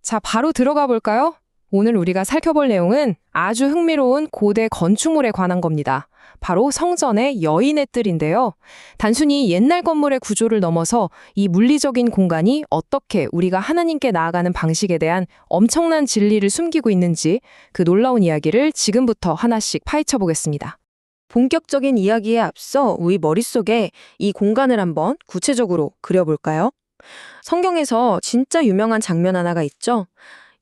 자, 바로 들어가 볼까요? 오늘 우리가 살펴볼 내용은 아주 흥미로운 고대 건축물에 관한 겁니다. 바로 성전의 여인의 뜰인데요. 단순히 옛날 건물의 구조를 넘어서 이 물리적인 공간이 어떻게 우리가 하나님께 나아가는 방식에 대한 엄청난 진리를 숨기고 있는지 그 놀라운 이야기를 지금부터 하나씩 파헤쳐 보겠습니다. 본격적인 이야기에 앞서 우리 머릿속에 이 공간을 한번 구체적으로 그려볼까요? 성경에서 진짜 유명한 장면 하나가 있죠.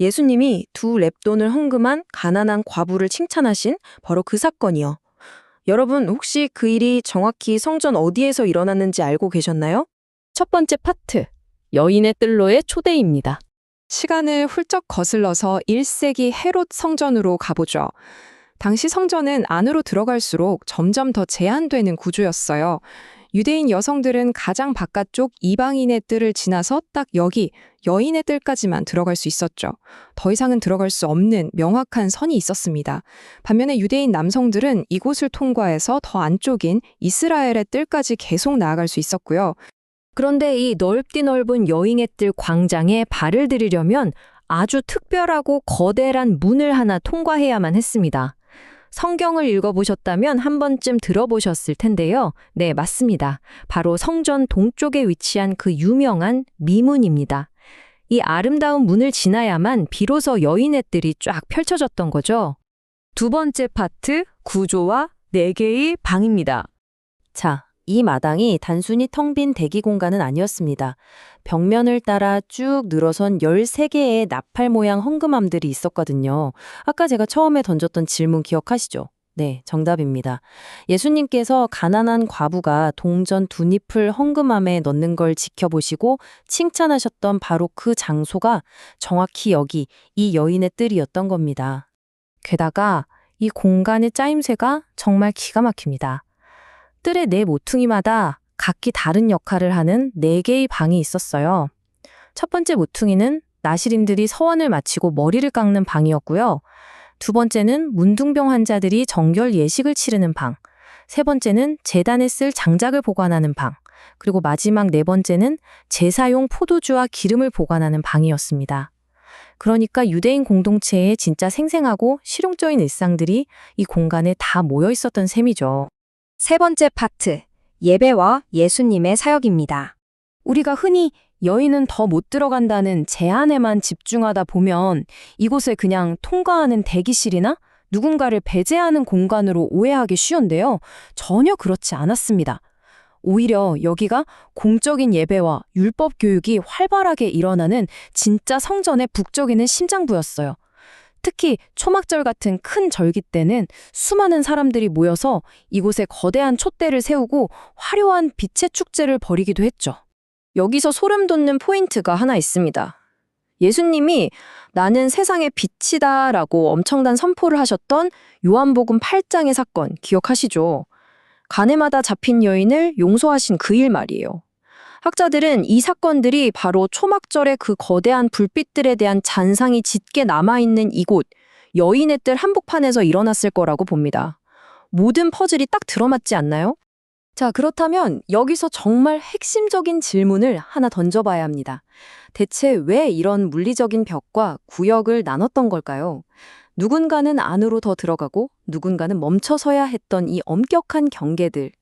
예수님이 두 렙돈을 헌금한 가난한 과부를 칭찬하신 바로 그 사건이요. 여러분 혹시 그 일이 정확히 성전 어디에서 일어났는지 알고 계셨나요? 첫 번째 파트, 여인의 뜰로의 초대입니다. 시간을 훌쩍 거슬러서 1세기 헤롯 성전으로 가보죠. 당시 성전은 안으로 들어갈수록 점점 더 제한되는 구조였어요. 유대인 여성들은 가장 바깥쪽 이방인의 뜰을 지나서 딱 여기 여인의 뜰까지만 들어갈 수 있었죠. 더 이상은 들어갈 수 없는 명확한 선이 있었습니다. 반면에 유대인 남성들은 이곳을 통과해서 더 안쪽인 이스라엘의 뜰까지 계속 나아갈 수 있었고요. 그런데 이 넓디 넓은 여인의 뜰 광장에 발을 들이려면 아주 특별하고 거대한 문을 하나 통과해야만 했습니다. 성경을 읽어보셨다면 한 번쯤 들어보셨을 텐데요. 네, 맞습니다. 바로 성전 동쪽에 위치한 그 유명한 미문입니다. 이 아름다운 문을 지나야만 비로소 여인의 뜰이 쫙 펼쳐졌던 거죠. 두 번째 파트, 구조와 4개의 방입니다. 자, 이 마당이 단순히 텅 빈 대기 공간은 아니었습니다. 벽면을 따라 쭉 늘어선 13개의 나팔 모양 헌금함들이 있었거든요. 아까 제가 처음에 던졌던 질문 기억하시죠? 네, 정답입니다. 예수님께서 가난한 과부가 동전 2잎을 헌금함에 넣는 걸 지켜보시고 칭찬하셨던 바로 그 장소가 정확히 여기 이 여인의 뜰이었던 겁니다. 게다가 이 공간의 짜임새가 정말 기가 막힙니다. 뜰의 4모퉁이마다 각기 다른 역할을 하는 4개의 방이 있었어요. 첫 번째 모퉁이는 나시린들이 서원을 마치고 머리를 깎는 방이었고요. 두 번째는 문둥병 환자들이 정결 예식을 치르는 방. 세 번째는 제단에 쓸 장작을 보관하는 방. 그리고 마지막 4번째는 제사용 포도주와 기름을 보관하는 방이었습니다. 그러니까 유대인 공동체의 진짜 생생하고 실용적인 일상들이 이 공간에 다 모여 있었던 셈이죠. 세 번째 파트, 예배와 예수님의 사역입니다. 우리가 흔히 여인은 더 못 들어간다는 제한에만 집중하다 보면 이곳을 그냥 통과하는 대기실이나 누군가를 배제하는 공간으로 오해하기 쉬운데요. 전혀 그렇지 않았습니다. 오히려 여기가 공적인 예배와 율법 교육이 활발하게 일어나는 진짜 성전의 북적이는 심장부였어요. 특히 초막절 같은 큰 절기 때는 수많은 사람들이 모여서 이곳에 거대한 촛대를 세우고 화려한 빛의 축제를 벌이기도 했죠. 여기서 소름 돋는 포인트가 하나 있습니다. 예수님이 나는 세상의 빛이다 라고 엄청난 선포를 하셨던 요한복음 8장의 사건 기억하시죠? 가네마다 잡힌 여인을 용서하신 그 일 말이에요. 학자들은 이 사건들이 바로 초막절의 그 거대한 불빛들에 대한 잔상이 짙게 남아있는 이곳, 여인의 뜰 한복판에서 일어났을 거라고 봅니다. 모든 퍼즐이 딱 들어맞지 않나요? 자, 그렇다면 여기서 정말 핵심적인 질문을 하나 던져봐야 합니다. 대체 왜 이런 물리적인 벽과 구역을 나눴던 걸까요? 누군가는 안으로 더 들어가고 누군가는 멈춰서야 했던 이 엄격한 경계들.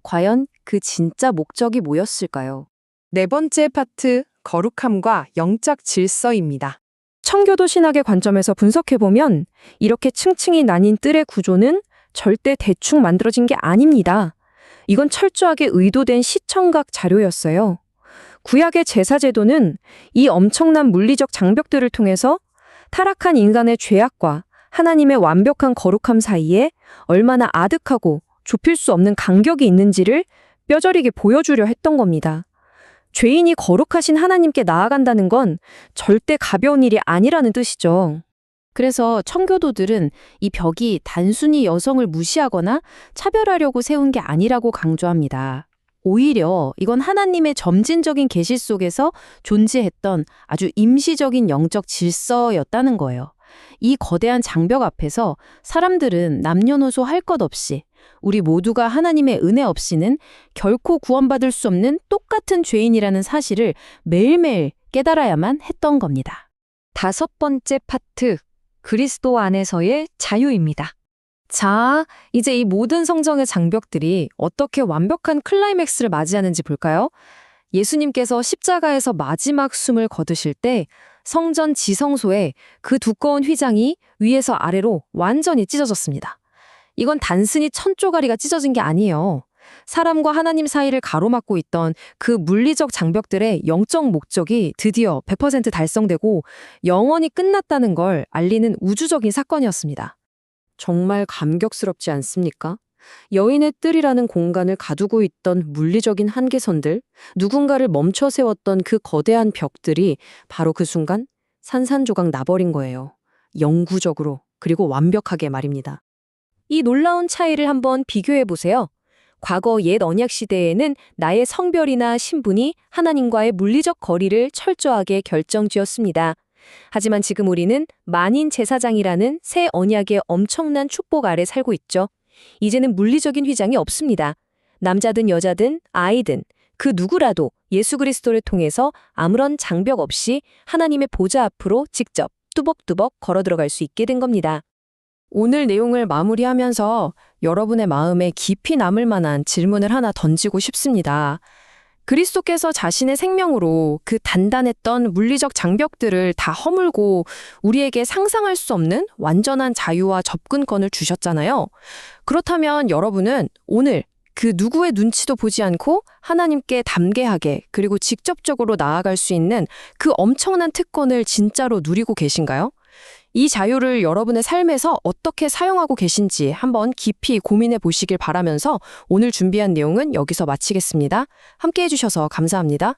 과연 그 진짜 목적이 뭐였을까요? 4번째 파트, 거룩함과 영적 질서입니다. 청교도 신학의 관점에서 분석해보면 이렇게 층층이 나뉜 뜰의 구조는 절대 대충 만들어진 게 아닙니다. 이건 철저하게 의도된 시청각 자료였어요. 구약의 제사제도는 이 엄청난 물리적 장벽들을 통해서 타락한 인간의 죄악과 하나님의 완벽한 거룩함 사이에 얼마나 아득하고 좁힐 수 없는 간격이 있는지를 뼈저리게 보여주려 했던 겁니다. 죄인이 거룩하신 하나님께 나아간다는 건 절대 가벼운 일이 아니라는 뜻이죠. 그래서 청교도들은 이 벽이 단순히 여성을 무시하거나 차별하려고 세운 게 아니라고 강조합니다. 오히려 이건 하나님의 점진적인 계시 속에서 존재했던 아주 임시적인 영적 질서였다는 거예요. 이 거대한 장벽 앞에서 사람들은 남녀노소 할 것 없이 우리 모두가 하나님의 은혜 없이는 결코 구원받을 수 없는 똑같은 죄인이라는 사실을 매일매일 깨달아야만 했던 겁니다. 5번째 파트, 그리스도 안에서의 자유입니다. 자, 이제 이 모든 성정의 장벽들이 어떻게 완벽한 클라이맥스를 맞이하는지 볼까요? 예수님께서 십자가에서 마지막 숨을 거두실 때 성전 지성소에 그 두꺼운 휘장이 위에서 아래로 완전히 찢어졌습니다. 이건 단순히 천조가리가 찢어진 게 아니에요. 사람과 하나님 사이를 가로막고 있던 그 물리적 장벽들의 영적 목적이 드디어 100% 달성되고 영원히 끝났다는 걸 알리는 우주적인 사건이었습니다. 정말 감격스럽지 않습니까? 여인의 뜰이라는 공간을 가두고 있던 물리적인 한계선들, 누군가를 멈춰 세웠던 그 거대한 벽들이 바로 그 순간 산산조각 나버린 거예요. 영구적으로, 그리고 완벽하게 말입니다. 이 놀라운 차이를 한번 비교해 보세요. 과거 옛 언약 시대에는 나의 성별이나 신분이 하나님과의 물리적 거리를 철저하게 결정지었습니다. 하지만 지금 우리는 만인 제사장이라는 새 언약의 엄청난 축복 아래 살고 있죠. 이제는 물리적인 휘장이 없습니다. 남자든 여자든 아이든 그 누구라도 예수 그리스도를 통해서 아무런 장벽 없이 하나님의 보좌 앞으로 직접 뚜벅뚜벅 걸어 들어갈 수 있게 된 겁니다. 오늘 내용을 마무리하면서 여러분의 마음에 깊이 남을 만한 질문을 하나 던지고 싶습니다. 그리스도께서 자신의 생명으로 그 단단했던 물리적 장벽들을 다 허물고 우리에게 상상할 수 없는 완전한 자유와 접근권을 주셨잖아요. 그렇다면 여러분은 오늘 그 누구의 눈치도 보지 않고 하나님께 담대하게 그리고 직접적으로 나아갈 수 있는 그 엄청난 특권을 진짜로 누리고 계신가요? 이 자유를 여러분의 삶에서 어떻게 사용하고 계신지 한번 깊이 고민해 보시길 바라면서 오늘 준비한 내용은 여기서 마치겠습니다. 함께 해주셔서 감사합니다.